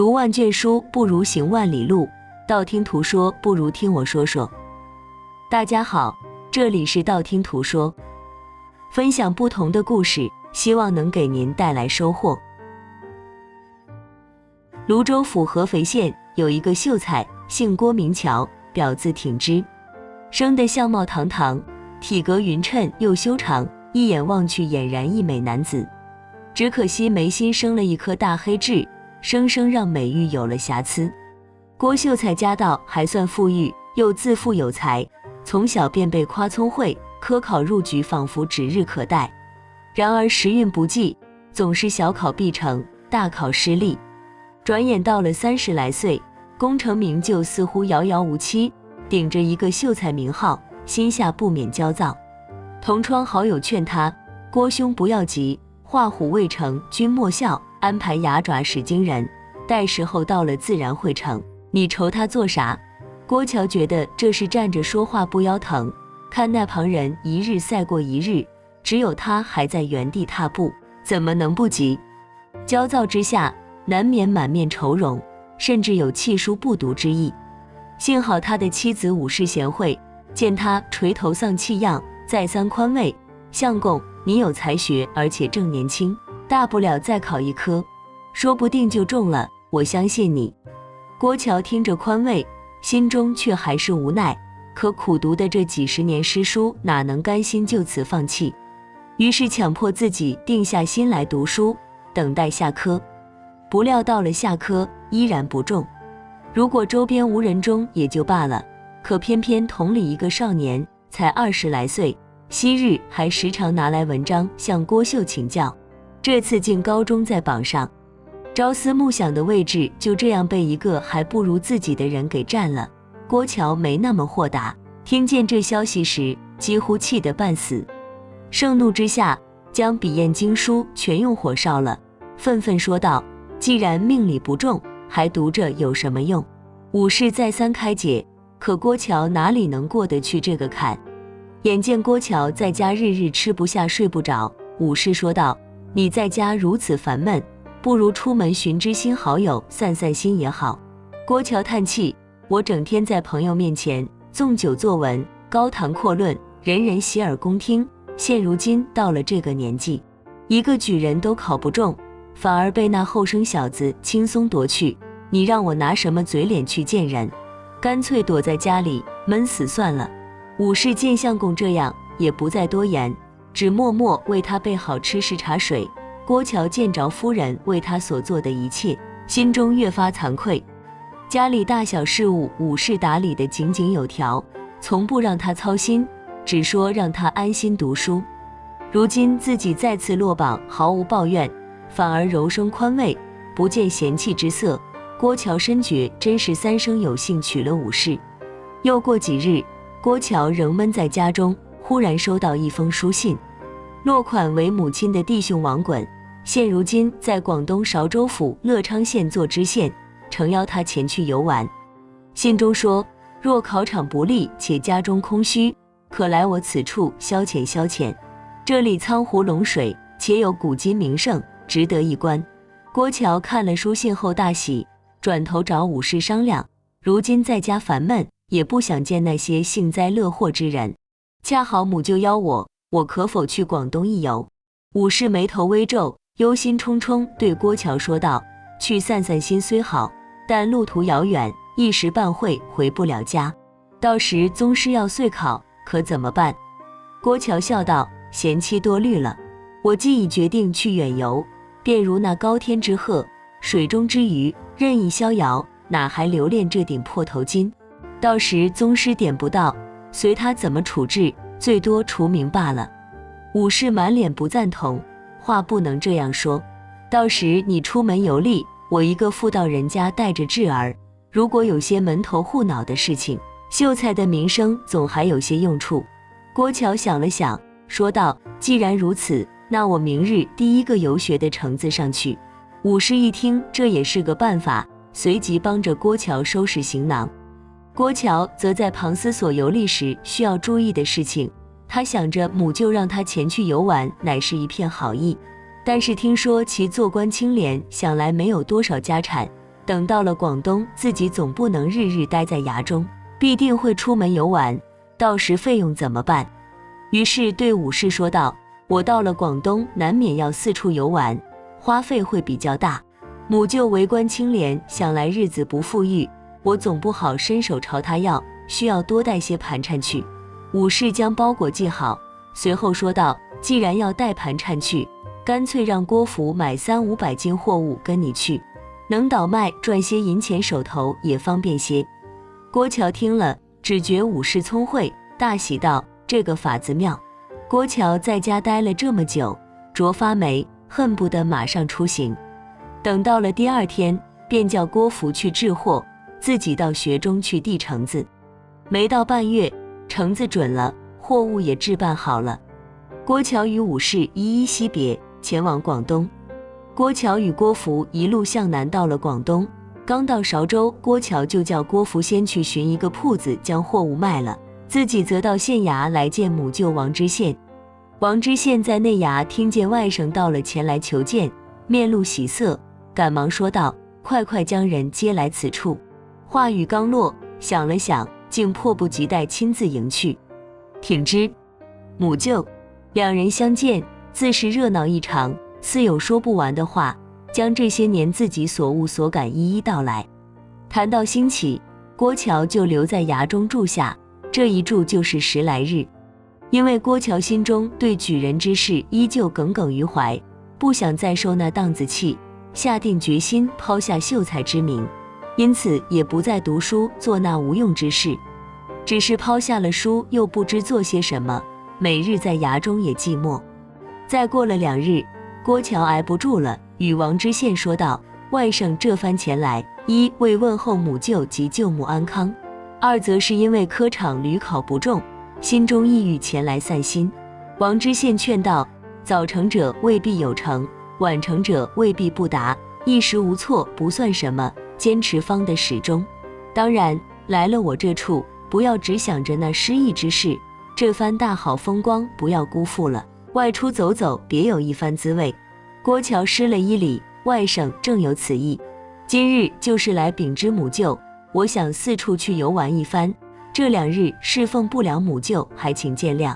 读万卷书不如行万里路，道听途说不如听我说说。大家好，这里是道听途说，分享不同的故事，希望能给您带来收获。泸州府合肥县有一个秀才，姓郭名乔，表字挺之，生得相貌堂堂，体格匀称又修长，一眼望去俨然一美男子。只可惜眉心生了一颗大黑痣，生生让美玉有了瑕疵。郭秀才家道还算富裕，又自负有才，从小便被夸聪慧，科考入举仿佛指日可待。然而时运不济，总是小考必成，大考失利。转眼到了30来岁，功成名就似乎遥遥无期，顶着一个秀才名号，心下不免焦躁。同窗好友劝他，郭兄不要急，画虎未成君莫笑，安排牙爪使惊人，待时候到了自然会成，你愁他做啥？郭乔觉得这是站着说话不腰疼，看那旁人一日赛过一日，只有他还在原地踏步，怎么能不急？焦躁之下，难免满面愁容，甚至有弃书不读之意。幸好他的妻子武氏贤惠，见他垂头丧气样，再三宽慰，相公，你有才学，而且正年轻，大不了再考一科，说不定就中了，我相信你。郭乔听着宽慰，心中却还是无奈，可苦读的这几十年诗书，哪能甘心就此放弃？于是强迫自己定下心来读书，等待下科。不料到了下科，依然不中。如果周边无人中也就罢了，可偏偏同里一个少年，才20来岁，昔日还时常拿来文章向郭秀请教，这次竟高中在榜上，朝思暮想的位置就这样被一个还不如自己的人给占了。郭乔没那么豁达，听见这消息时几乎气得半死，盛怒之下将笔砚经书全用火烧了，愤愤说道，既然命里不中，还读着有什么用？武士再三开解，可郭乔哪里能过得去这个坎？眼见郭乔在家日日吃不下睡不着，武士说道，你在家如此烦闷，不如出门寻知心好友散散心也好。郭乔叹气，我整天在朋友面前纵酒作文，高谈阔论，人人洗耳恭听，现如今到了这个年纪，一个举人都考不中，反而被那后生小子轻松夺去，你让我拿什么嘴脸去见人？干脆躲在家里闷死算了。武士见相公这样，也不再多言，只默默为他备好吃食茶水。郭乔见着夫人为他所做的一切，心中越发惭愧。家里大小事务，武士打理得井井有条，从不让他操心，只说让他安心读书。如今自己再次落榜，毫无抱怨，反而柔声宽慰，不见嫌弃之色。郭乔深觉真是三生有幸娶了武士。又过几日，郭乔仍闷在家中，忽然收到一封书信，落款为母亲的弟兄王衮，现如今在广东韶州府乐昌县做知县，诚邀他前去游玩。信中说，若考场不利且家中空虚，可来我此处消遣消遣，这里苍湖龙水，且有古今名胜，值得一观。郭乔看了书信后大喜，转头找武士商量，如今在家烦闷，也不想见那些幸灾乐祸之人，恰好母就邀我可否去广东一游？武士眉头微皱，忧心忡忡对郭乔说道，去散散心虽好，但路途遥远，一时半会回不了家，到时宗师要岁考，可怎么办？郭乔笑道，贤妻多虑了，我既已决定去远游，便如那高天之鹤，水中之鱼，任意逍遥，哪还留恋这顶破头巾？到时宗师点不到，随他怎么处置，最多除名罢了。武士满脸不赞同，话不能这样说，到时你出门游历，我一个妇道人家带着稚儿，如果有些门头户脑的事情，秀才的名声总还有些用处。郭乔想了想，说道，既然如此，那我明日第一个游学的程子上去。武士一听这也是个办法，随即帮着郭乔收拾行囊。郭乔则在旁思索游历时需要注意的事情，他想着母舅让他前去游玩乃是一片好意，但是听说其做官清廉，想来没有多少家产，等到了广东，自己总不能日日待在衙中，必定会出门游玩，到时费用怎么办？于是对武士说道：我到了广东，难免要四处游玩，花费会比较大。母舅为官清廉，想来日子不富裕，我总不好伸手朝他要，需要多带些盘缠去。武士将包裹系好，随后说道：既然要带盘缠去，干脆让郭福买300-500斤货物跟你去，能倒卖赚些银钱手头也方便些。郭乔听了，只觉武士聪慧，大喜道：这个法子妙。郭乔在家待了这么久，着发霉，恨不得马上出行。等到了第二天，便叫郭福去置货，自己到学中去递橙子。没到半月，橙子准了，货物也置办好了。郭乔与武士一一惜别，前往广东。郭乔与郭福一路向南，到了广东，刚到韶州，郭乔就叫郭福先去寻一个铺子将货物卖了，自己则到县衙来见母舅王知县。王知县在内衙听见外甥到了，前来求见，面露喜色，赶忙说道：快快将人接来此处。话语刚落，想了想，竟迫不及待亲自迎去。挺之、母舅两人相见，自是热闹异常，似有说不完的话，将这些年自己所悟所感一一道来。谈到兴起，郭乔就留在衙中住下，这一住就是10来日。因为郭乔心中对举人之事依旧耿耿于怀，不想再受那档子气，下定决心抛下秀才之名，因此也不再读书做那无用之事。只是抛下了书，又不知做些什么，每日在衙中也寂寞。再过了2日，郭乔挨不住了，与王知县说道：外甥这番前来，一为问候母舅及舅母安康，二则是因为科场屡考不中，心中抑郁前来散心。王知县劝道：早成者未必有成，晚成者未必不达，一时无措不算什么，坚持方得始终。当然来了我这处，不要只想着那失意之事，这番大好风光不要辜负了，外出走走，别有一番滋味。郭乔施了一礼：外甥正有此意，今日就是来禀知母舅，我想四处去游玩一番，这2日侍奉不了母舅，还请见谅。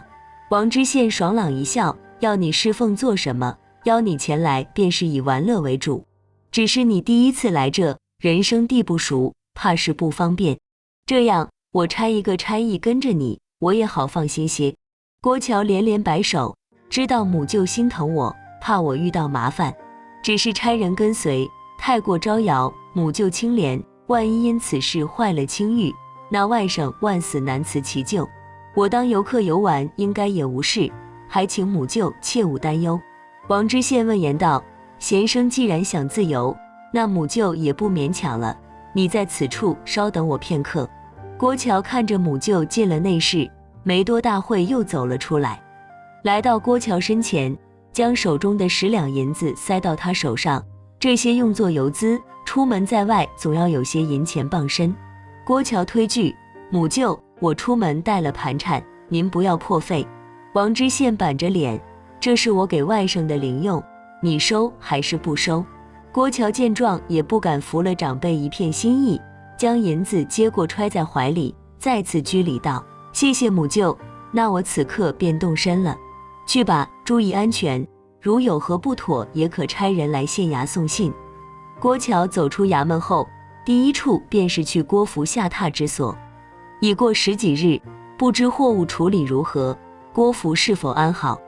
王知县爽朗一笑：要你侍奉做什么？邀你前来便是以玩乐为主，只是你第一次来这，人生地不熟，怕是不方便。这样我差一个差役跟着你，我也好放心些。郭乔连连摆手，知道母舅心疼我，怕我遇到麻烦，只是差人跟随，太过招摇，母舅清廉，万一因此事坏了清誉，那外甥万死难辞其咎。我当游客游玩应该也无事，还请母舅切勿担忧。王知县问言道：贤生既然想自由，那母舅也不勉强了，你在此处稍等我片刻。郭乔看着母舅进了内室，没多大会又走了出来，来到郭乔身前，将手中的10两银子塞到他手上，这些用作游资，出门在外总要有些银钱傍身。郭乔推拒：母舅，我出门带了盘缠，您不要破费。王知县板着脸：这是我给外甥的零用，你收还是不收？郭乔见状也不敢负了长辈一片心意，将银子接过揣在怀里，再次居礼道：谢谢母舅，那我此刻便动身了。去吧，注意安全，如有何不妥，也可差人来县衙送信。郭乔走出衙门后，第一处便是去郭福下榻之所。已过10几日，不知货物处理如何，郭福是否安好。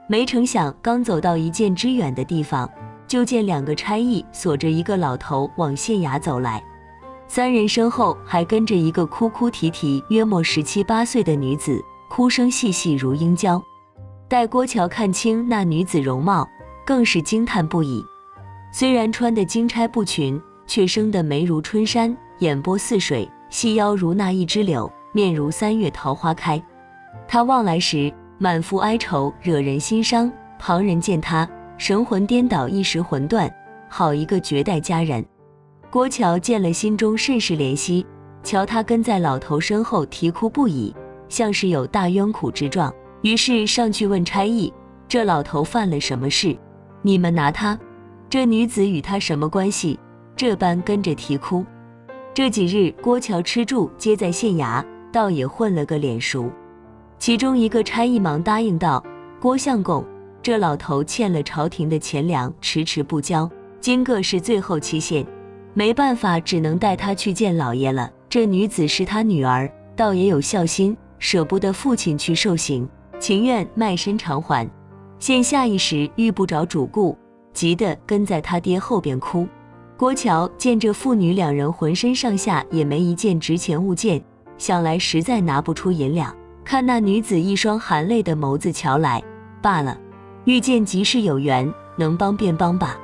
没成想刚走到1箭之远的地方，就见2个差役锁着一个老头往县衙走来，3人身后还跟着一个哭哭啼啼约莫17、18岁的女子，哭声细细如鹰叫。待郭乔看清那女子容貌，更是惊叹不已。虽然穿得金钗不群，却生得眉如春山，眼波似水，细腰如那一枝柳，面如3月桃花开。她望来时满腹哀愁，惹人心伤，旁人见她神魂颠倒，一时魂断，好一个绝代佳人。郭乔见了，心中甚是怜惜，瞧她跟在老头身后啼哭不已，像是有大冤苦之状，于是上去问差役：这老头犯了什么事？你们拿他？这女子与他什么关系？这般跟着啼哭。这几日郭乔吃住皆在县衙，倒也混了个脸熟。其中一个差役忙答应道：郭相公，这老头欠了朝廷的钱粮，迟迟不交，今个是最后期限，没办法，只能带他去见老爷了。这女子是他女儿，倒也有孝心，舍不得父亲去受刑，情愿卖身偿还。现下一时遇不着主顾，急得跟在他爹后边哭。郭乔见这父女两人浑身上下也没一件值钱物件，想来实在拿不出银两，看那女子一双含泪的眸子瞧来，罢了，遇见即是有缘，能帮便帮吧。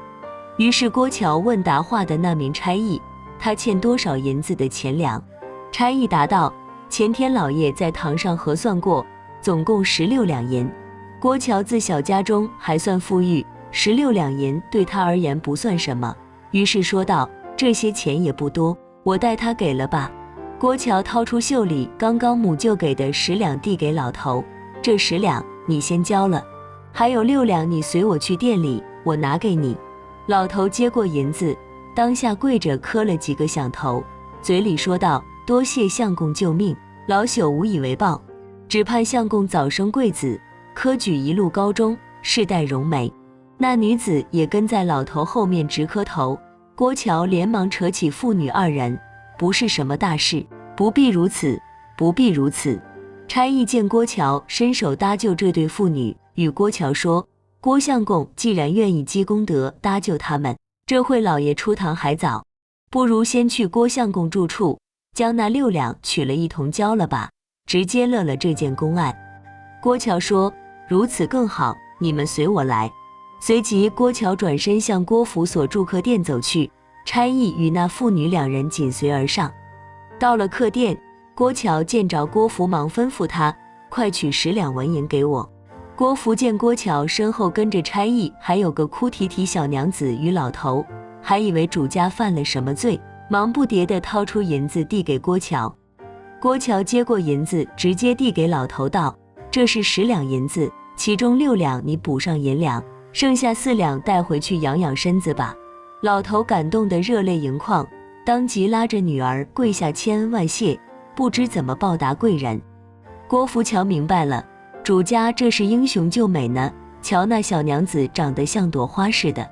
于是郭乔问答话的那名差役，他欠多少银子的钱粮？差役答道：前天老爷在堂上核算过，总共16两银。郭乔自小家中还算富裕，16两银对他而言不算什么，于是说道：这些钱也不多，我代他给了吧。郭乔掏出袖里刚刚母舅给的10两递给老头，这10两你先交了，还有6两你随我去店里，我拿给你。老头接过银子，当下跪着磕了几个响头，嘴里说道：多谢相公救命，老朽无以为报，只盼相公早生贵子，科举一路高中，世代荣美。那女子也跟在老头后面直磕头。郭乔连忙扯起父女二人：不是什么大事，不必如此，不必如此。差役见郭乔伸手搭救这对父女，与郭乔说：郭相公既然愿意积功德搭救他们，这会老爷出堂还早，不如先去郭相公住处，将那6两取了一同交了吧，直接乐了这件公案。郭乔说：如此更好，你们随我来。随即郭乔转身向郭府所住客店走去，差役与那父女两人紧随而上。到了客店，郭乔见着郭福，忙吩咐他：快取10两纹银给我。郭福见郭乔身后跟着差役，还有个哭啼啼小娘子与老头，还以为主家犯了什么罪，忙不迭地掏出银子递给郭乔。郭乔接过银子，直接递给老头道：这是10两银子，其中6两你补上银两，剩下4两带回去养养身子吧。老头感动得热泪盈眶，当即拉着女儿跪下千恩万谢，不知怎么报答贵人。郭福乔明白了，主家这是英雄救美呢，瞧那小娘子长得像朵花似的。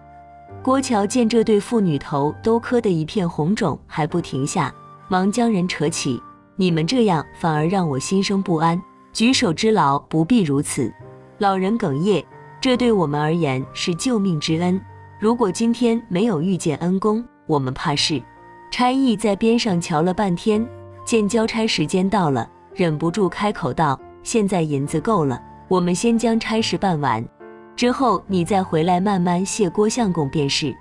郭乔见这对父女头都磕得一片红肿，还不停下，忙将人扯起：你们这样反而让我心生不安，举手之劳不必如此。老人哽咽：这对我们而言是救命之恩，如果今天没有遇见恩公，我们怕是……差役在边上瞧了半天，见交差时间到了，忍不住开口道：现在银子够了，我们先将差事办完，之后你再回来慢慢谢郭相公便是。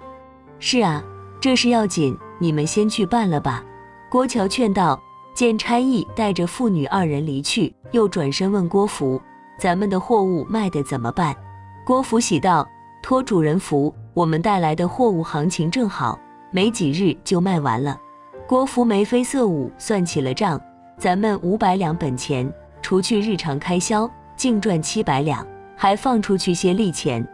是啊，这事要紧，你们先去办了吧。郭乔劝道。见差役带着父女二人离去，又转身问郭福：咱们的货物卖得怎么办？郭福喜道：托主人福，我们带来的货物行情正好，没几日就卖完了。郭福眉飞色舞，算起了账，咱们500两本钱，除去日常开销，净赚700两，还放出去些利钱，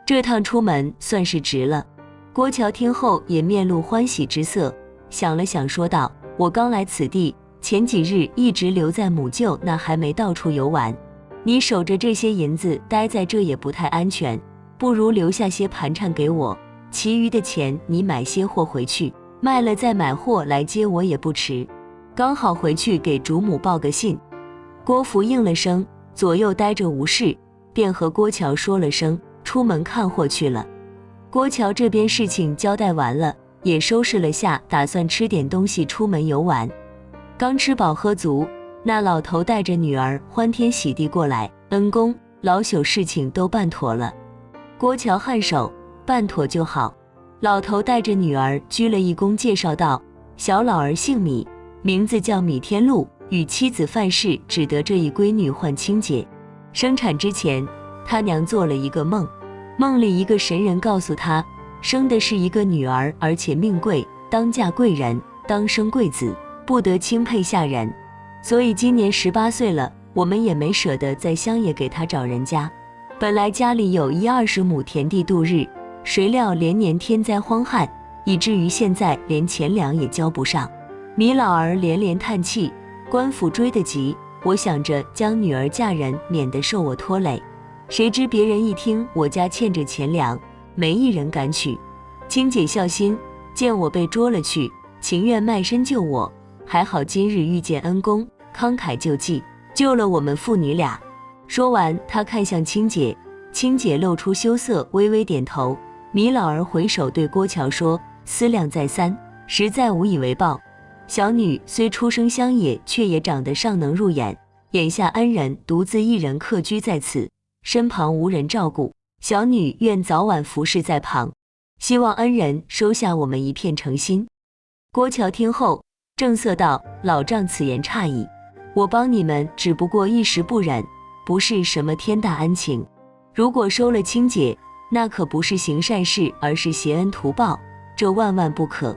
这趟出门算是值了。郭乔听后也面露欢喜之色，想了想说道：我刚来此地，前几日一直留在母舅那，还没到处游玩，你守着这些银子待在这也不太安全，不如留下些盘缠给我，其余的钱你买些货回去，卖了再买货来接我也不迟，刚好回去给主母报个信。郭福应了声，左右待着无事，便和郭乔说了声，出门看货去了。郭乔这边事情交代完了，也收拾了下，打算吃点东西出门游玩。刚吃饱喝足，那老头带着女儿欢天喜地过来：恩公，老朽事情都办妥了。郭乔颔首：办妥就好。老头带着女儿鞠了一躬，介绍道：小老儿姓米，名字叫米天禄，与妻子范氏只得这一闺女唤清姐。生产之前，他娘做了一个梦，梦里一个神人告诉他，生的是一个女儿，而且命贵，当嫁贵人，当生贵子，不得轻配下人。所以今年18岁了，我们也没舍得在乡野给他找人家。本来家里有1-20亩田地度日，谁料连年天灾荒旱，以至于现在连钱粮也交不上。米老儿连连叹气，官府追得急，我想着将女儿嫁人，免得受我拖累。谁知别人一听我家欠着钱粮，没一人敢娶。青姐孝心，见我被捉了去，情愿卖身救我，还好今日遇见恩公，慷慨救济，救了我们父女俩。说完，他看向青姐，青姐露出羞涩，微微点头。米老儿回首对郭乔说：“思量再三，实在无以为报。小女虽出生乡野，却也长得尚能入眼。眼下恩人独自一人客居在此，身旁无人照顾，小女愿早晚服侍在旁，希望恩人收下我们一片诚心。”郭乔听后正色道：“老丈此言差矣，我帮你们只不过一时不忍，不是什么天大恩情。如果收了青姐，那可不是行善事，而是挟恩图报，这万万不可。”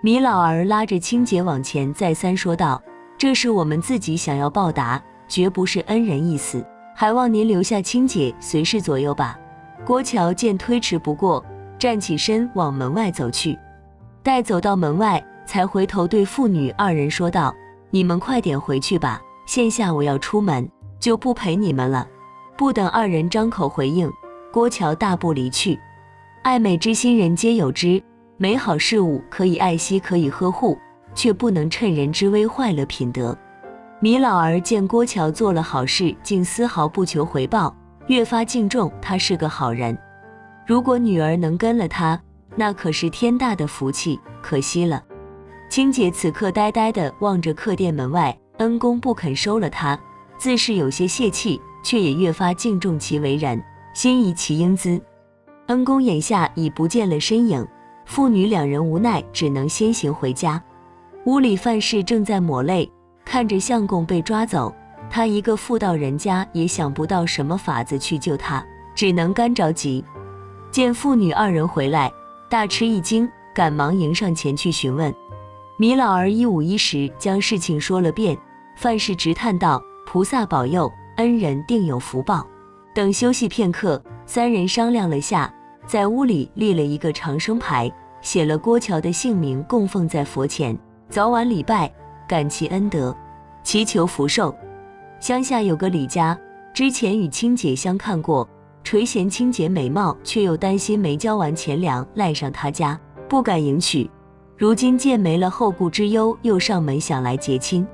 米老儿拉着青姐往前再三说道：“这是我们自己想要报答，绝不是恩人意思，还望您留下青姐随侍左右吧。”郭乔见推迟不过，站起身往门外走去。待走到门外，才回头对父女二人说道：“你们快点回去吧，现下我要出门，就不陪你们了。”不等二人张口回应，郭乔大步离去。爱美之心人皆有之，美好事物可以爱惜，可以呵护，却不能趁人之危坏了品德。米老儿见郭乔做了好事，竟丝毫不求回报，越发敬重他是个好人。如果女儿能跟了他，那可是天大的福气，可惜了。青姐此刻呆呆地望着客店门外，恩公不肯收了她，自是有些泄气，却也越发敬重其为人，心仪其英姿。恩公眼下已不见了身影，父女两人无奈，只能先行回家。屋里范氏正在抹泪，看着相公被抓走，他一个妇道人家也想不到什么法子去救他，只能干着急。见父女二人回来，大吃一惊，赶忙迎上前去询问。米老儿一五一十将事情说了遍，范氏直叹道：“菩萨保佑，恩人定有福报。”等休息片刻，三人商量了下，在屋里立了一个长生牌，写了郭乔的姓名，供奉在佛前，早晚礼拜，感其恩德，祈求福寿。乡下有个李家，之前与青姐相看过，垂涎青姐美貌，却又担心没交完钱粮赖上他家，不敢迎娶。如今见没了后顾之忧，又上门想来结亲。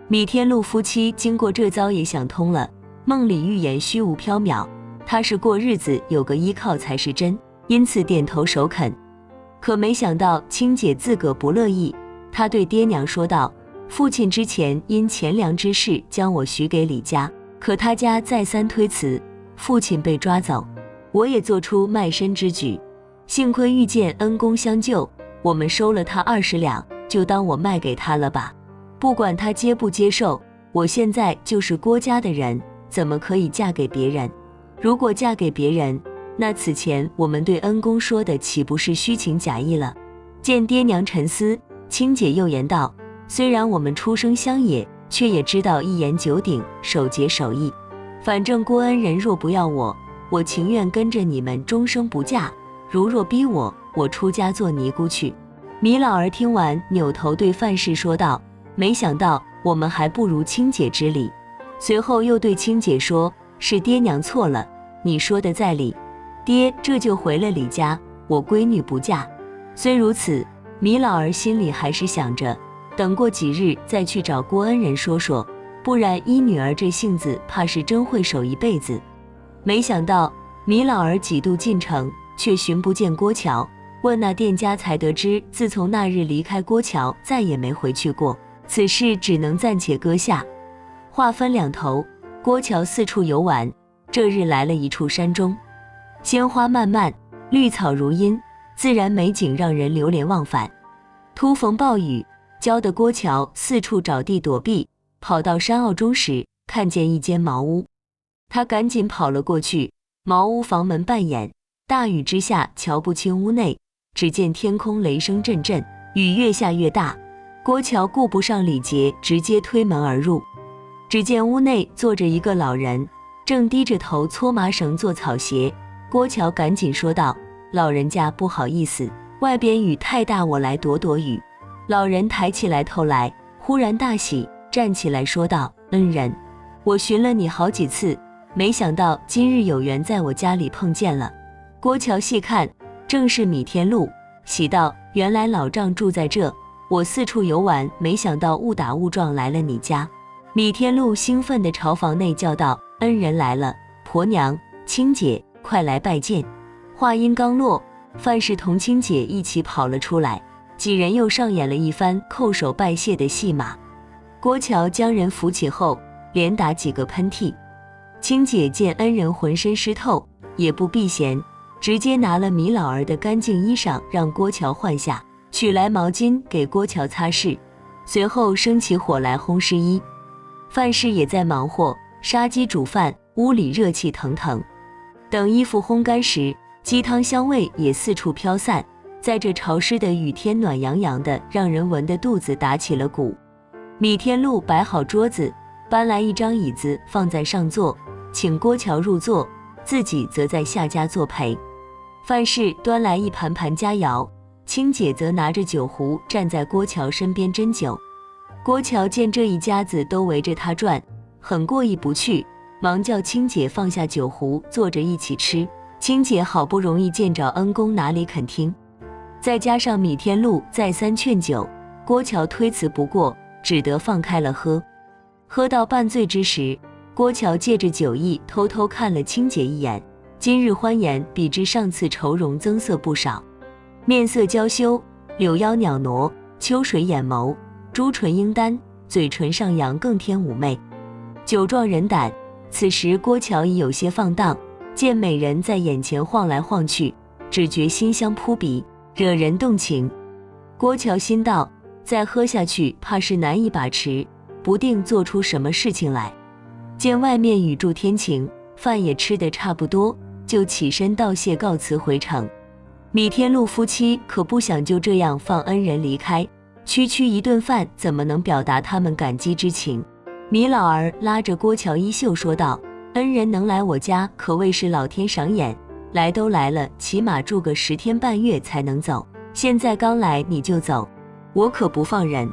米天禄夫妻经过这遭也想通了，梦里预言虚无缥缈，他是过日子有个依靠才是真，因此点头首肯。可没想到青姐自个不乐意，她对爹娘说道：“父亲之前因钱粮之事将我许给李家，可他家再三推辞，父亲被抓走，我也做出卖身之举，幸亏遇见恩公相救，我们收了他20两，就当我卖给他了吧。不管他接不接受，我现在就是郭家的人，怎么可以嫁给别人？如果嫁给别人，那此前我们对恩公说的岂不是虚情假意了？”见爹娘沉思，青姐又言道：“虽然我们出生乡野，却也知道一言九鼎，守节守义。反正郭恩人若不要我，我情愿跟着你们终生不嫁；如若逼我，我出家做尼姑去。”米老儿听完，扭头对范氏说道：“没想到我们还不如青姐之理。”随后又对青姐说：“是爹娘错了，你说的在理。爹这就回了李家，我闺女不嫁。”虽如此，米老儿心里还是想着，等过几日再去找郭恩人说说，不然依女儿这性子，怕是真会守一辈子。没想到米老儿几度进城，却寻不见郭乔，问那店家才得知，自从那日离开郭乔，再也没回去过。此事只能暂且搁下。话分两头，郭乔四处游玩，这日来了一处山中，鲜花漫漫，绿草如茵，自然美景让人流连忘返。突逢暴雨，浇得郭乔四处找地躲避，跑到山坳中时，看见一间茅屋，他赶紧跑了过去。茅屋房门半掩，大雨之下瞧不清屋内，只见天空雷声阵阵，雨越下越大。郭乔顾不上礼节，直接推门而入。只见屋内坐着一个老人，正低着头搓麻绳做草鞋。郭乔赶紧说道：“老人家不好意思，外边雨太大，我来躲躲雨。老人抬起来头来，忽然大喜，站起来说道：恩人，我寻了你好几次，没想到今日有缘在我家里碰见了。郭乔细看，正是米天禄，喜道：原来老丈住在这，我四处游玩，没想到误打误撞来了你家。米天禄兴奋地朝房内叫道：恩人来了，婆娘、青姐，快来拜见。话音刚落，范氏同青姐一起跑了出来，几人又上演了一番叩首拜谢的戏码。郭乔将人扶起后，连打几个喷嚏。青姐见恩人浑身湿透，也不避嫌，直接拿了米老儿的干净衣裳让郭乔换下，取来毛巾给郭乔擦拭，随后生起火来烘湿衣。范氏也在忙活，杀鸡煮饭，屋里热气腾腾。等衣服烘干时，鸡汤香味也四处飘散，在这潮湿的雨天暖洋洋的，让人闻得肚子打起了鼓。米天禄摆好桌子，搬来一张椅子放在上座，请郭乔入座，自己则在下家作陪。范氏端来一盘盘佳肴，青姐则拿着酒壶站在郭乔身边斟酒。郭乔见这一家子都围着他转，很过意不去，忙叫青姐放下酒壶，坐着一起吃。青姐好不容易见着恩公，哪里肯听？再加上米天禄再三劝酒，郭乔推辞不过，只得放开了喝。喝到半醉之时，郭乔借着酒意偷偷看了青姐一眼，今日欢颜比之上次愁容增色不少，面色娇羞，柳腰袅娜，秋水眼眸，朱唇樱丹，嘴唇上扬，更添妩媚，酒壮人胆。此时郭乔已有些放荡，见美人在眼前晃来晃去，只觉馨香扑鼻，惹人动情。郭乔心道，再喝下去怕是难以把持，不定做出什么事情来。见外面雨助天晴，饭也吃得差不多，就起身道谢告辞回城。米天禄夫妻可不想就这样放恩人离开，区区一顿饭怎么能表达他们感激之情？米老儿拉着郭乔衣袖说道：恩人能来我家，可谓是老天赏眼，来都来了，起码住个10天半月才能走，现在刚来你就走，我可不放人。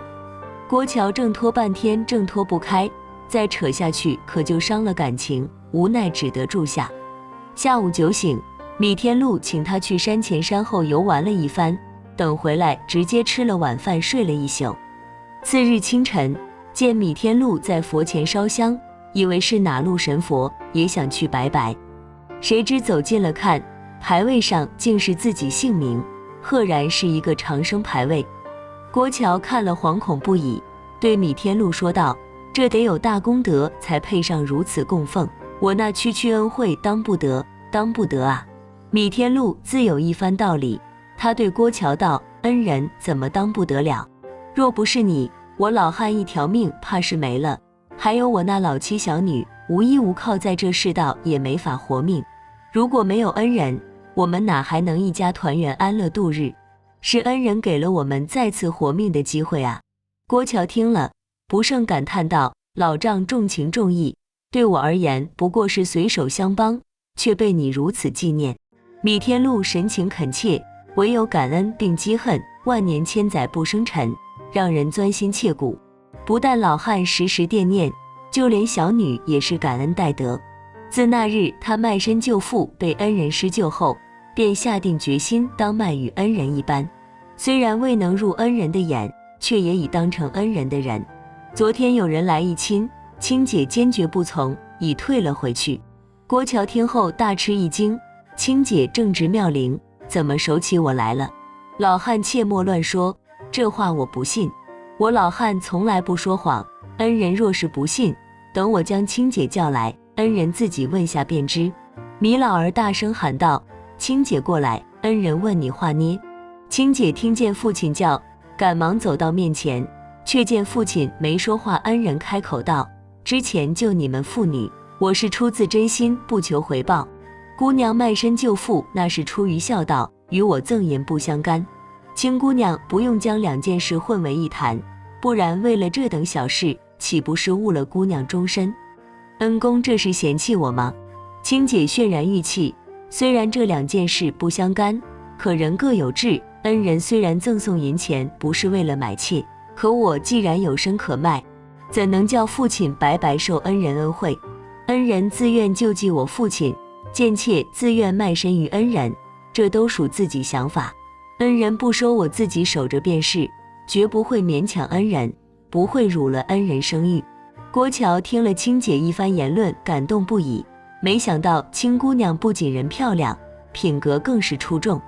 郭乔挣脱半天挣脱不开，再扯下去可就伤了感情，无奈只得住下。下午酒醒，米天禄请他去山前山后游玩了一番，等回来直接吃了晚饭睡了一宿。次日清晨，见米天禄在佛前烧香，以为是哪路神佛，也想去拜拜，谁知走近了看，牌位上竟是自己姓名，赫然是一个长生牌位。郭乔看了惶恐不已，对米天禄说道：这得有大功德才配上如此供奉，我那区区恩惠当不得，当不得啊！米天禄自有一番道理，他对郭乔道：恩人怎么当不得了？若不是你，我老汉一条命怕是没了，还有我那老妻小女，无依无靠，在这世道也没法活命。如果没有恩人，我们哪还能一家团圆安乐度日？是恩人给了我们再次活命的机会啊！郭乔听了，不胜感叹道：老丈重情重义，对我而言不过是随手相帮，却被你如此纪念。米天禄神情恳切，唯有感恩并积恨，万年千载不生尘，让人钻心切骨。不但老汉时时惦念，就连小女也是感恩戴德。自那日他卖身救父，被恩人施救后，便下定决心当卖与恩人一般。虽然未能入恩人的眼，却也已当成恩人的人。昨天有人来一亲，青姐坚决不从，已退了回去。郭乔听后大吃一惊，青姐正值妙龄，怎么手起我来了？老汉切莫乱说，这话我不信。我老汉从来不说谎，恩人若是不信，等我将青姐叫来，恩人自己问下便知。米老儿大声喊道：青姐过来，恩人问你话捏。青姐听见父亲叫，赶忙走到面前，却见父亲没说话，恩人开口道：之前救你们父女，我是出自真心，不求回报。姑娘卖身救父，那是出于孝道，与我赠言不相干。青姑娘不用将两件事混为一谈，不然为了这等小事，岂不是误了姑娘终身？恩公这是嫌弃我吗？青姐渲然欲泣，虽然这两件事不相干，可人各有志，恩人虽然赠送银钱不是为了买妾，可我既然有身可卖，怎能叫父亲白白受恩人恩惠？恩人自愿救济我父亲，贱妾自愿卖身于恩人，这都属自己想法。恩人不收，我自己守着便是，绝不会勉强恩人，不会辱了恩人声誉。郭乔听了青姐一番言论，感动不已。没想到青姑娘不仅人漂亮，品格更是出众。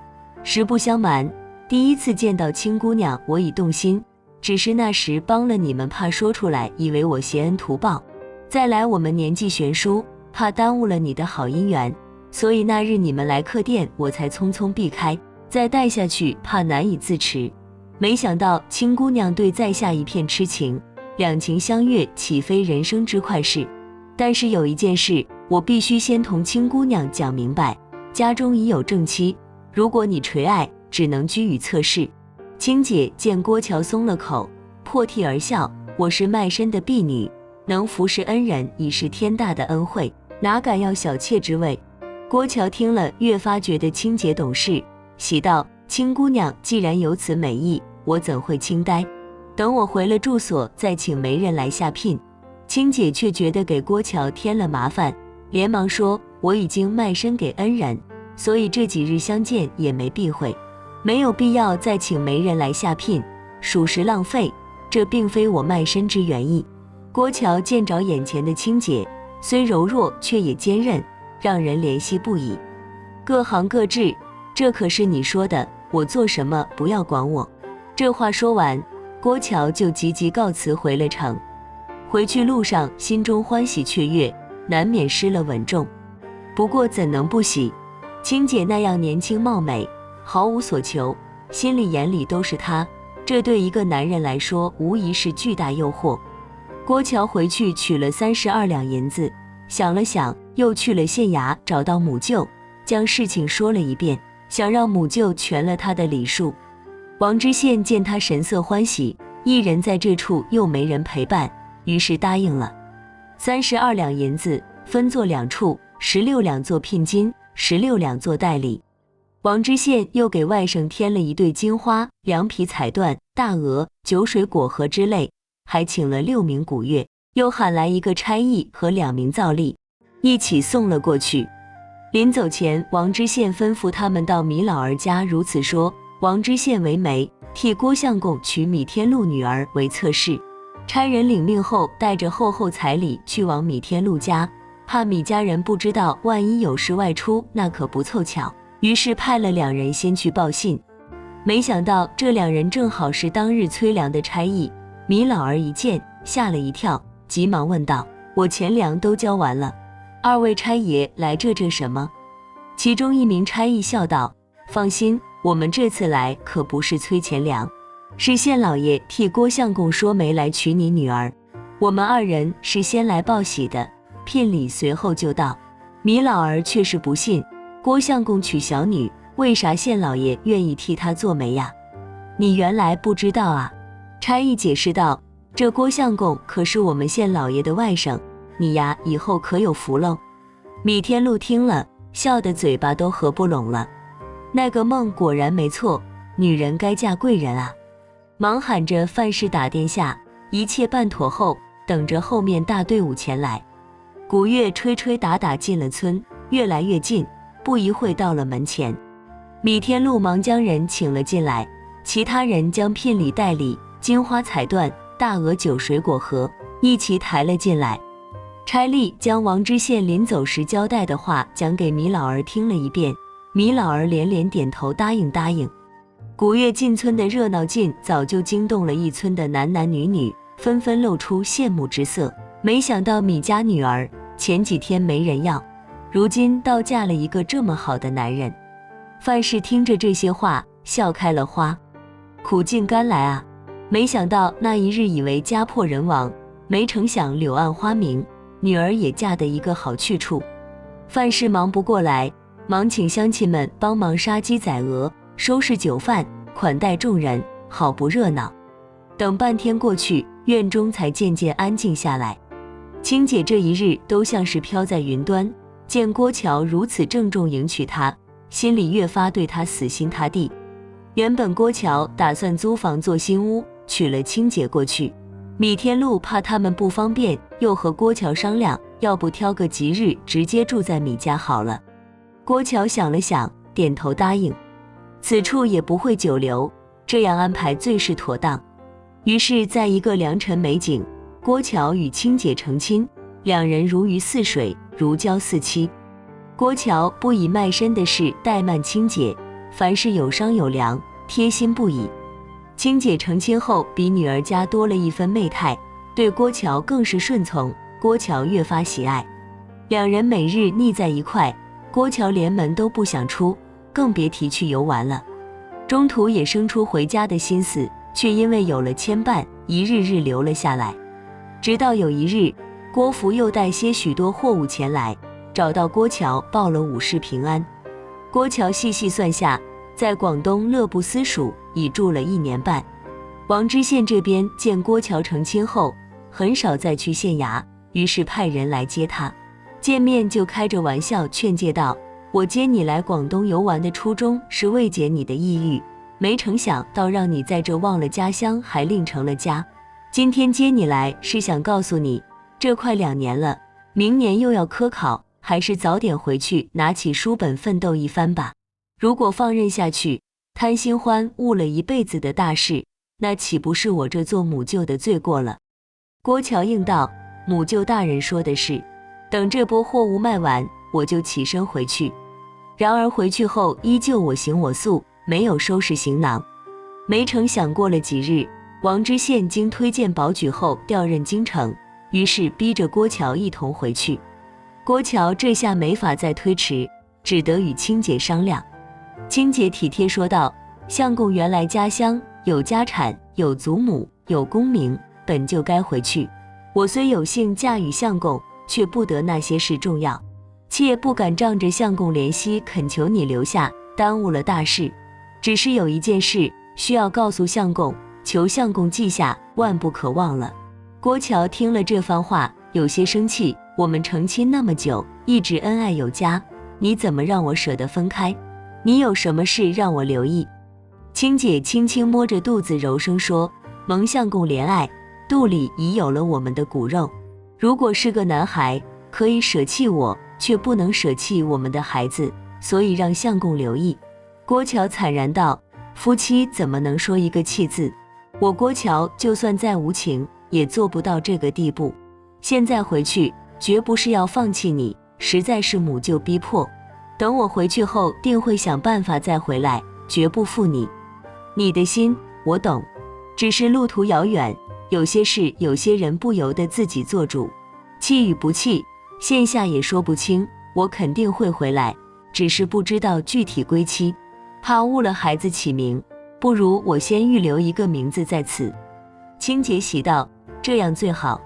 实不相瞒，第一次见到青姑娘，我已动心，只是那时帮了你们，怕说出来以为我挟恩图报，再来我们年纪悬殊，怕耽误了你的好姻缘，所以那日你们来客店，我才匆匆避开，再带下去怕难以自持。没想到青姑娘对在下一片痴情，两情相悦岂非人生之快事？但是有一件事，我必须先同青姑娘讲明白，家中已有正妻，如果你垂爱，只能居于侧室。青姐见郭乔松了口，破涕而笑，我是卖身的婢女，能服侍恩人已是天大的恩惠，哪敢要小妾之位？郭乔听了，越发觉得青姐懂事，喜道：青姑娘既然有此美意，我怎会轻呆？等我回了住所，再请媒人来下聘。青姐却觉得给郭乔添了麻烦，连忙说：我已经卖身给恩人，所以这几日相见也没避讳，没有必要再请媒人来下聘，属实浪费，这并非我卖身之原意。郭乔见着眼前的青姐，虽柔弱却也坚韧，让人怜惜不已。各行各志，这可是你说的，我做什么不要管我。这话说完，郭乔就急急告辞回了城。回去路上，心中欢喜雀跃，难免失了稳重。不过怎能不喜？青姐那样年轻貌美，毫无所求，心里眼里都是她，这对一个男人来说无疑是巨大诱惑。郭乔回去取了32两银子，想了想，又去了县衙，找到母舅，将事情说了一遍，想让母舅全了他的礼数。王知县见他神色欢喜，一人在这处又没人陪伴，于是答应了。32两银子分作2处，16两做聘金，16两做代理。王知县又给外甥添了一对金花、2匹彩缎、大鹅、酒水果盒之类，还请了6名古乐，又喊来一个差役和2名皂隶，一起送了过去。临走前，王知县吩咐他们到米老儿家如此说：王知县为媒，替郭相公娶米天禄女儿为侧室。差人领命后，带着厚厚彩礼去往米天禄家，怕米家人不知道，万一有事外出，那可不凑巧。于是派了2人先去报信。没想到这2人正好是当日催粮的差役。米老儿一见，吓了一跳，急忙问道：我钱粮都交完了，2位差爷来这什么？其中一名差役笑道：放心，我们这次来可不是催钱粮，是县老爷替郭相公说媒来娶你女儿，我们2人是先来报喜的，聘礼随后就到。米老儿却是不信，郭相公娶小女，为啥县老爷愿意替他做媒呀？你原来不知道啊？差役解释道：这郭相公可是我们县老爷的外甥，你呀以后可有福喽。米天禄听了，笑得嘴巴都合不拢了。那个梦果然没错，女人该嫁贵人啊！忙喊着范氏打殿下，一切办妥后，等着后面大队伍前来。鼓乐吹吹打打进了村，越来越近，不一会到了门前。米天禄忙将人请了进来，其他人将聘礼、代理、金花彩缎、大鹅酒水果盒一齐抬了进来。差吏将王知县临走时交代的话讲给米老儿听了一遍，米老儿连连点头答应答应。古月进村的热闹劲早就惊动了一村的男男女女，纷纷露出羡慕之色。没想到米家女儿前几天没人要，如今倒嫁了一个这么好的男人。范氏听着这些话，笑开了花，苦尽甘来啊！没想到那一日以为家破人亡，没成想柳暗花明，女儿也嫁得一个好去处。范氏忙不过来，忙请乡亲们帮忙杀鸡宰鹅，收拾酒饭，款待众人，好不热闹。等半天过去，院中才渐渐安静下来。青姐这一日都像是飘在云端，见郭乔如此郑重迎娶她，心里越发对她死心塌地。原本郭乔打算租房做新屋，娶了青姐过去。米天禄怕他们不方便，又和郭乔商量，要不挑个吉日直接住在米家好了。郭乔想了想，点头答应。此处也不会久留，这样安排最是妥当。于是在一个良辰美景，郭乔与青姐成亲，两人如鱼似水，如胶似漆。郭乔不以卖身的事怠慢青姐，凡事有商有量，贴心不已。青姐成亲后，比女儿家多了一分媚态，对郭乔更是顺从，郭乔越发喜爱。两人每日腻在一块，郭乔连门都不想出，更别提去游玩了。中途也生出回家的心思，却因为有了牵绊，一日日留了下来。直到有一日，郭福又带些许多货物前来，找到郭乔报了5事平安。郭乔细细算下，在广东乐不思蜀已住了1年半。王知县这边见郭乔成亲后，很少再去县衙，于是派人来接他。见面就开着玩笑劝诫道：“我接你来广东游玩的初衷是慰解你的抑郁，没成想到让你在这忘了家乡，还另成了家。今天接你来是想告诉你，这快2年了，明年又要科考，还是早点回去拿起书本奋斗一番吧。如果放任下去，贪新欢误了一辈子的大事，那岂不是我这做母舅的罪过了？”郭乔应道：“母舅大人说的是，等这波货物卖完，我就起身回去。”然而回去后依旧我行我素，没有收拾行囊。没成想过了几日，王知县经推荐保举后调任京城，于是逼着郭乔一同回去。郭乔这下没法再推迟，只得与青姐商量。青姐体贴说道：“相公原来家乡有家产，有祖母，有功名，本就该回去。我虽有幸嫁与相公，却不得那些事重要，妾不敢仗着相公怜惜恳求你留下，耽误了大事。只是有一件事需要告诉相公，求相公记下，万不可忘了。”郭乔听了这番话，有些生气：“我们成亲那么久，一直恩爱有加，你怎么让我舍得分开？你有什么事让我留意？”青姐轻轻摸着肚子，柔声说：“蒙相公怜爱，肚里已有了我们的骨肉。如果是个男孩，可以舍弃我，却不能舍弃我们的孩子，所以让相公留意。”郭乔惨然道：“夫妻怎么能说一个弃字？我郭乔就算再无情，也做不到这个地步。现在回去，绝不是要放弃你，实在是母舅逼迫。等我回去后，定会想办法再回来，绝不负你。你的心我懂，只是路途遥远，有些事有些人不由得自己做主，弃与不弃，现下也说不清。我肯定会回来，只是不知道具体归期，怕误了孩子起名，不如我先预留一个名字在此。”青姐喜道：“这样最好。”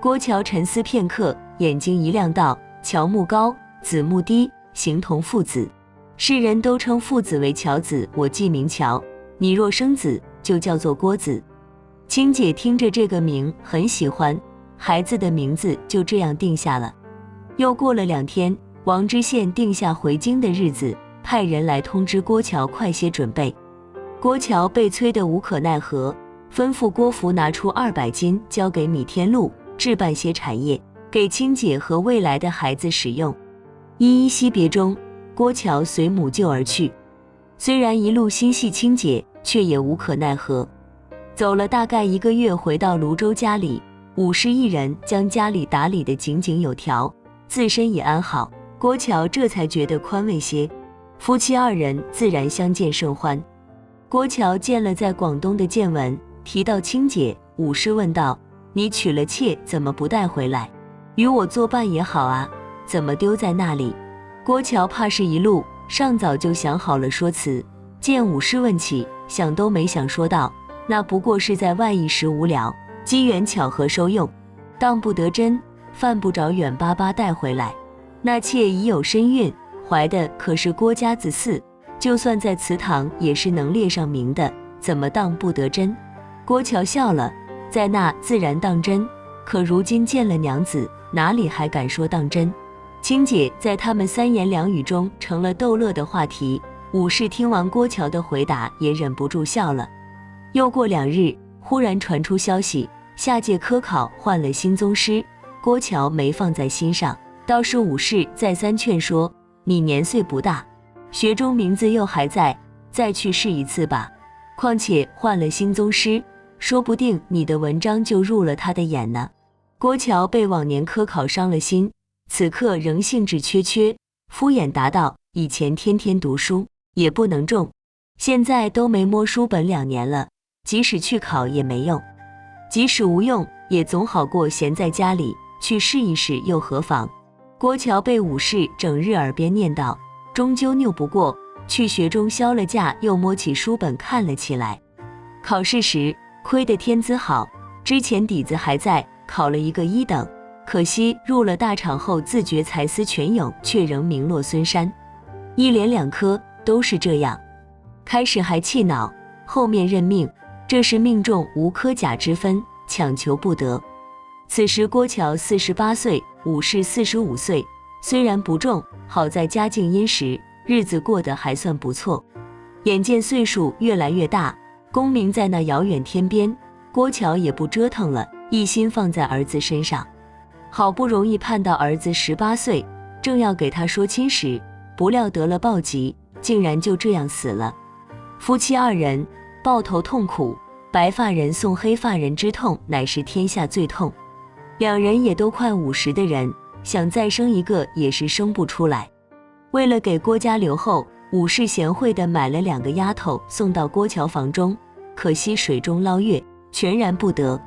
郭乔沉思片刻，眼睛一亮道：“乔木高，子木低，形同父子。世人都称父子为乔子，我既名乔，你若生子，就叫做郭子。”青姐听着这个名很喜欢，孩子的名字就这样定下了。又过了2天，王知县定下回京的日子，派人来通知郭乔快些准备。郭乔被催得无可奈何，吩咐郭福拿出200斤交给米天禄，置办些产业给青姐和未来的孩子使用。依依惜别中，郭乔随母舅而去。虽然一路心系青姐，却也无可奈何。走了大概1个月，回到泸州家里，武士一人将家里打理得井井有条，自身也安好，郭乔这才觉得宽慰些。夫妻2人自然相见甚欢。郭乔见了在广东的见闻，提到青姐，武士问道：“你娶了妾，怎么不带回来？与我作伴也好啊，怎么丢在那里？”郭乔怕是一路上早就想好了说辞，见武士问起，想都没想，说道：“那不过是在外一时无聊，机缘巧合收用，当不得真，犯不着远巴巴带回来。那妾已有身孕，怀的可是郭家子嗣，就算在祠堂也是能列上名的，怎么当不得真？”郭乔笑了，在那自然当真，可如今见了娘子，哪里还敢说当真？青姐在他们3言2语中成了逗乐的话题，武士听完郭乔的回答，也忍不住笑了。又过2日，忽然传出消息，下届科考换了新宗师。郭乔没放在心上，倒是武士再三劝说：“你年岁不大，学中名字又还在，再去试一次吧。况且换了新宗师，说不定你的文章就入了他的眼呢。”郭乔被往年科考伤了心，此刻仍兴致缺缺，敷衍答道：“以前天天读书，也不能中，现在都没摸书本2年了，即使去考也没用。即使无用，也总好过闲在家里，去试一试又何妨？”郭乔被武士整日耳边念叨，终究拗不过，去学中消了假，又摸起书本看了起来。考试时亏得天资好，之前底子还在，考了一个1等，可惜入了大厂后自觉才思泉涌，却仍名落孙山。1连2科都是这样，开始还气恼，后面认命，这是命中无科甲之分，强求不得。此时郭乔48岁，武士45岁，虽然不中，好在家境殷实，日子过得还算不错。眼见岁数越来越大，功名在那遥远天边，郭乔也不折腾了，一心放在儿子身上。好不容易盼到儿子18岁，正要给他说亲时，不料得了暴疾，竟然就这样死了。夫妻2人抱头痛苦，白发人送黑发人之痛乃是天下最痛。2人也都快50的人，想再生一个也是生不出来。为了给郭家留后，武士贤惠地买了2个丫头送到郭乔房中，可惜水中捞月，全然不得。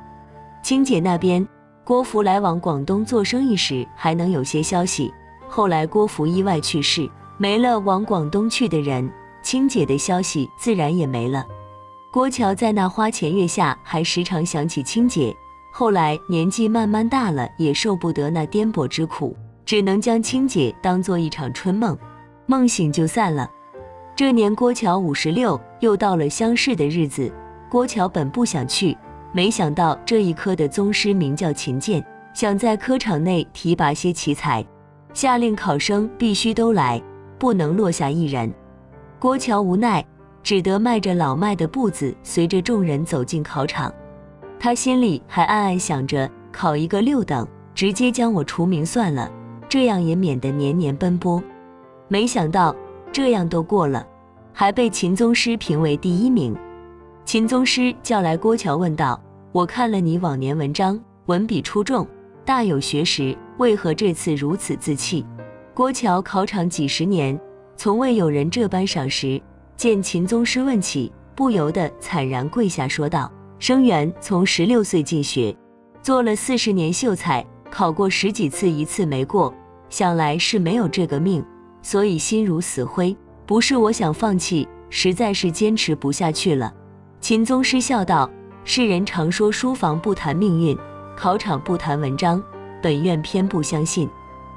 青姐那边，郭福来往广东做生意时还能有些消息，后来郭福意外去世，没了往广东去的人，青姐的消息自然也没了。郭乔在那花前月下还时常想起青姐，后来年纪慢慢大了，也受不得那颠簸之苦，只能将青姐当作一场春梦，梦醒就散了。这年郭乔56，又到了乡试的日子。郭乔本不想去，没想到这一科的宗师名叫秦建，想在科场内提拔些奇才，下令考生必须都来，不能落下一人。郭乔无奈，只得迈着老迈的步子，随着众人走进考场。他心里还暗暗想着，考一个6等，直接将我除名算了，这样也免得年年奔波。没想到这样都过了，还被秦宗师评为第1名。秦宗师叫来郭乔问道：“我看了你往年文章，文笔出众，大有学识，为何这次如此自弃？”郭乔考场几10年，从未有人这般赏识，见秦宗师问起，不由得惨然跪下说道：“生源从16岁进学，做了40年秀才，考过10几次，1次没过，想来是没有这个命，所以心如死灰。不是我想放弃，实在是坚持不下去了。”秦宗师笑道：“世人常说书房不谈命运，考场不谈文章，本院偏不相信。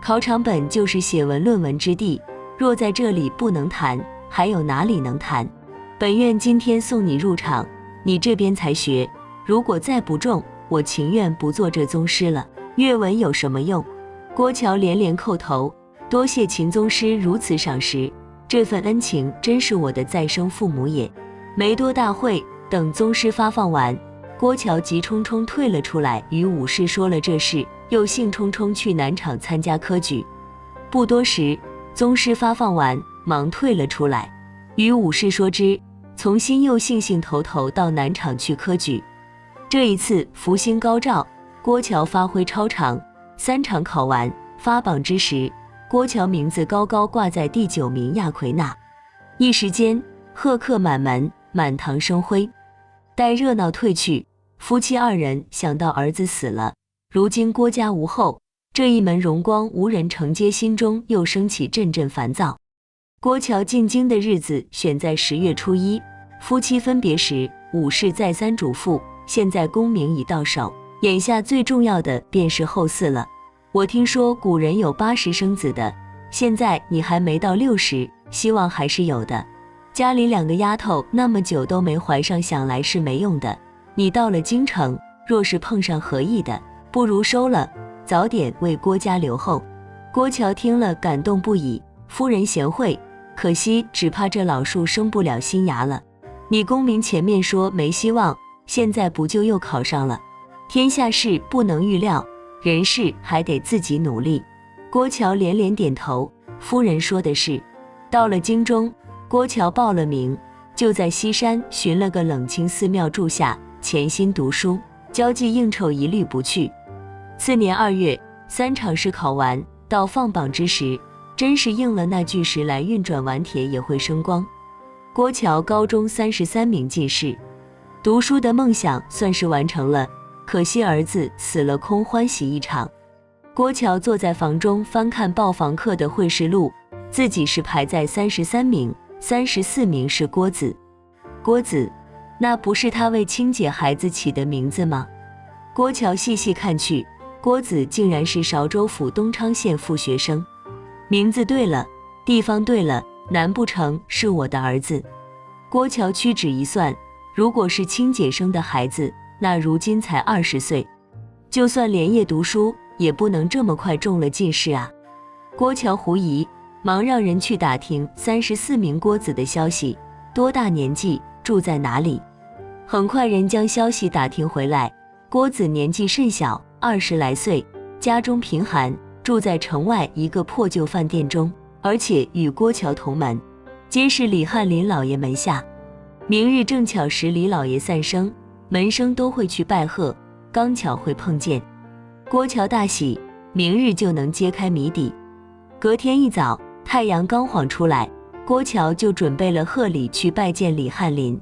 考场本就是写文论文之地，若在这里不能谈，还有哪里能谈？本院今天送你入场，你这边才学，如果再不中，我情愿不做这宗师了。阅文有什么用？”郭乔连连叩头，多谢秦宗师如此赏识，这份恩情真是我的再生父母也。没多大会，等宗师发放完，郭乔急冲冲退了出来，与武士说了这事，又兴冲冲去南场参加科举。不多时，宗师发放完，忙退了出来，与武士说之，从新又兴头头到南场去科举。这一次福星高照，郭乔发挥超常，3场考完，发榜之时，郭乔名字高高挂在第9名亚奎纳，一时间贺客满门，满堂生辉。待热闹退去，夫妻2人想到儿子死了，如今郭家无后，这一门荣光无人承接，心中又升起阵阵烦躁。郭乔进京的日子选在10月初1，夫妻分别时，武士再三嘱咐，现在功名已到手，眼下最重要的便是后嗣了。我听说古人有80生子的，现在你还没到60，希望还是有的。家里2个丫头那么久都没怀上，想来是没用的。你到了京城，若是碰上合意的，不如收了，早点为郭家留后。郭乔听了感动不已，夫人贤惠，可惜只怕这老树生不了新芽了。你功名前面说没希望，现在不就又考上了？天下事不能预料，人事还得自己努力。郭乔连连点头，夫人说的是。到了京中，郭乔报了名，就在西山寻了个冷清寺庙住下，潜心读书，交际应酬一律不去。次年2月，3场试考完，到放榜之时，真是应了那句时来运转完铁也会生光。郭乔高中33名进士，读书的梦想算是完成了，可惜儿子死了，空欢喜一场。郭乔坐在房中翻看报房客的会试录，自己是排在33名，34名是郭子。郭子，那不是他为亲姐孩子起的名字吗？郭乔细细看去，郭子竟然是韶州府东昌县副学生。名字对了，地方对了，难不成是我的儿子？郭乔屈指一算，如果是亲姐生的孩子，那如今才20岁，就算连夜读书，也不能这么快中了进士啊。郭乔狐疑，忙让人去打听34名郭子的消息，多大年纪，住在哪里。很快人将消息打听回来，郭子年纪甚小，20来岁，家中贫寒，住在城外一个破旧饭店中，而且与郭乔同门，皆是李翰林老爷门下。明日正巧时李老爷散生，门生都会去拜贺，刚巧会碰见。郭乔大喜，明日就能揭开谜底。隔天一早，太阳刚晃出来，郭乔就准备了贺礼去拜见李翰林。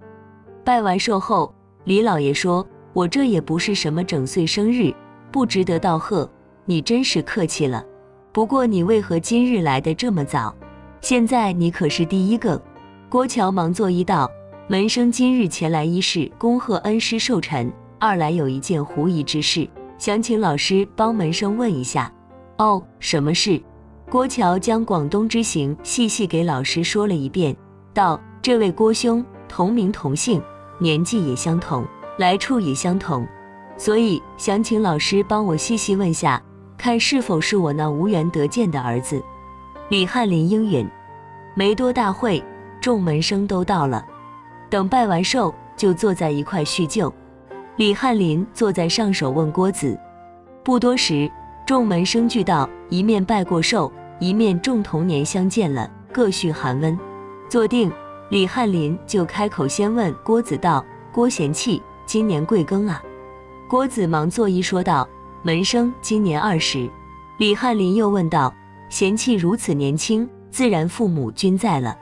拜完寿后，李老爷说，我这也不是什么整岁生日，不值得道贺，你真是客气了。不过你为何今日来得这么早？现在你可是第一个。郭乔忙作揖道，门生今日前来一是恭贺恩师寿辰，二来有一件狐疑之事，想请老师帮门生问一下。哦，什么事？郭乔将广东之行细细给老师说了一遍，道，这位郭兄同名同姓，年纪也相同，来处也相同，所以想请老师帮我细细问下，看是否是我那无缘得见的儿子。李翰林应允。没多大会，众门生都到了，等拜完寿，就坐在一块叙旧。李翰林坐在上首问郭子。不多时，众门生俱到，一面拜过寿，一面众同年相见了，各叙寒温。坐定，李翰林就开口先问郭子道，郭贤弃今年贵庚啊？郭子忙作揖说道，门生今年20。李翰林又问道，贤弃如此年轻，自然父母均在了，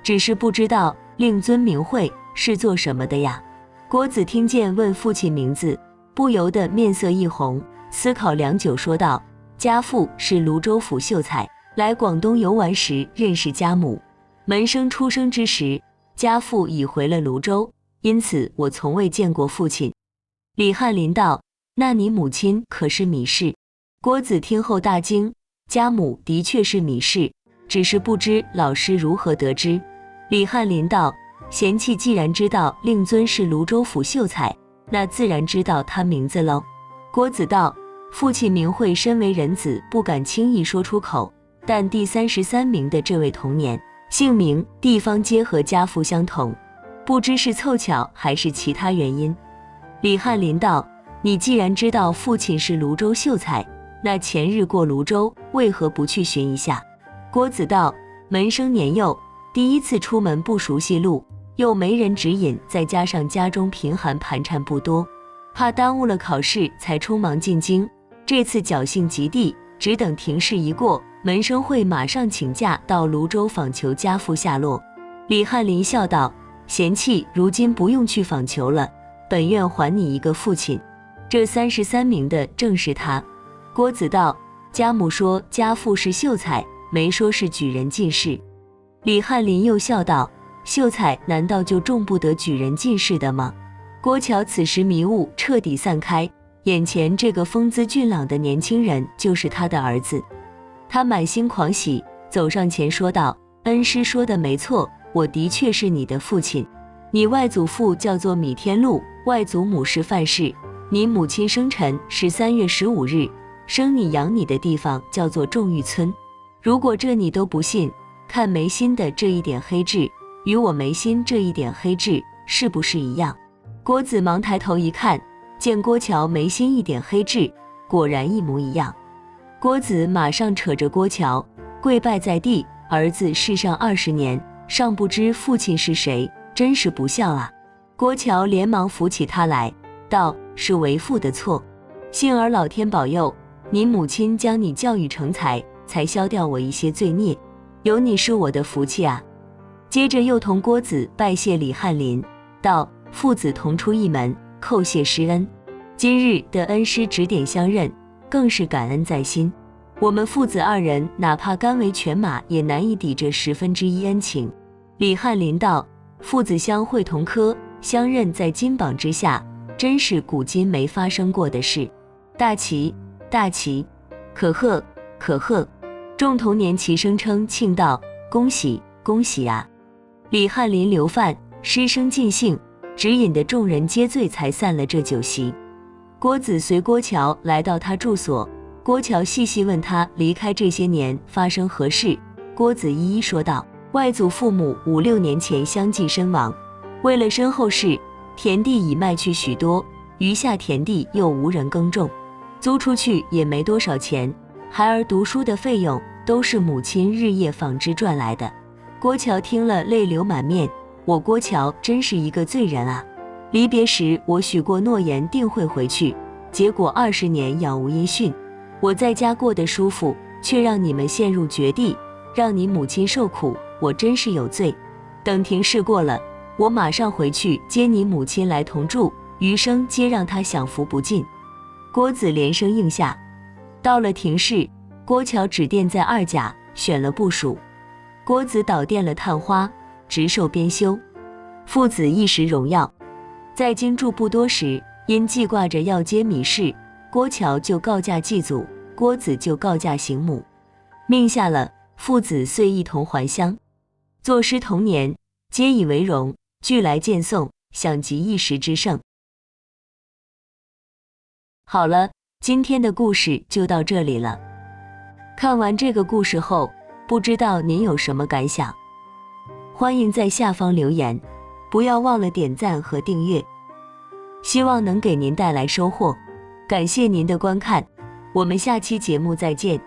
只是不知道令尊名讳是做什么的呀？郭子听见问父亲名字，不由得面色一红，思考良久说道，家父是泸州府秀才，来广东游玩时认识家母，门生出生之时，家父已回了泸州，因此我从未见过父亲。李翰林道，那你母亲可是米氏？郭子听后大惊，家母的确是米氏，只是不知老师如何得知。李翰林道，贤弃既然知道令尊是泸州府秀才，那自然知道他名字喽。郭子道，父亲名讳身为人子，不敢轻易说出口，但第33名的这位童年，姓名、地方皆和家父相同，不知是凑巧还是其他原因。李翰林道，你既然知道父亲是泸州秀才，那前日过泸州，为何不去寻一下？郭子道，门生年幼，第一次出门不熟悉路，又没人指引，再加上家中贫寒，盘缠不多，怕耽误了考试，才匆忙进京。这次侥幸及第，只等庭试一过，门生会马上请假到泸州访求家父下落。李翰林笑道，贤弃如今不用去访求了，本院还你一个父亲。这33名的正是他。郭子道，家母说家父是秀才，没说是举人进士。李翰林又笑道，秀才难道就中不得举人进士的吗？郭乔此时迷雾彻底散开，眼前这个风姿俊朗的年轻人就是他的儿子。他满心狂喜，走上前说道，恩师说的没错，我的确是你的父亲。你外祖父叫做米天禄，外祖母是范氏，你母亲生辰是3月15日，生你养你的地方叫做仲玉村。如果这你都不信，看眉心的这一点黑痣，与我眉心这一点黑痣是不是一样？郭子忙抬头一看，见郭乔眉心一点黑痣，果然一模一样。郭子马上扯着郭乔跪拜在地，儿子世上20年，尚不知父亲是谁，真是不孝啊！郭乔连忙扶起他来，道：是为父的错，幸而老天保佑，你母亲将你教育成才，才消掉我一些罪孽，有你是我的福气啊。接着又同郭子拜谢李翰林，道：父子同出一门，叩谢师恩，今日的恩师指点相认，更是感恩在心。我们父子2人哪怕甘为犬马，也难以抵这1/10恩情。李翰林道：父子相会同科，相认在金榜之下，真是古今没发生过的事，大奇大奇，可贺可贺！众同年齐声称庆道：恭喜恭喜啊！李翰林留饭，师生尽兴，只引得众人皆醉，才散了这酒席。郭子随郭乔来到他住所，郭乔细细问他离开这些年发生何事，郭子一一说道：外祖父母5、6年前相继身亡，为了身后事，田地已卖去许多，余下田地又无人耕种，租出去也没多少钱，孩儿读书的费用都是母亲日夜纺织赚来的。郭乔听了泪流满面，我郭乔真是一个罪人啊！离别时我许过诺言定会回去，结果20年杳无音讯，我在家过得舒服，却让你们陷入绝地，让你母亲受苦，我真是有罪。等庭试过了，我马上回去接你母亲来同住，余生皆让她享福不尽。郭子连声应下。到了庭试，郭乔指店在2甲选了部属，郭子导电了探花，直授编修，父子一时荣耀。在京住不多时，因记挂着要接米氏，郭乔就告假祭祖，郭子就告假行母，命下了，父子遂一同还乡。作诗同年，皆以为荣，俱来见颂，享极一时之盛。好了，今天的故事就到这里了。看完这个故事后，不知道您有什么感想？欢迎在下方留言，不要忘了点赞和订阅，希望能给您带来收获。感谢您的观看，我们下期节目再见。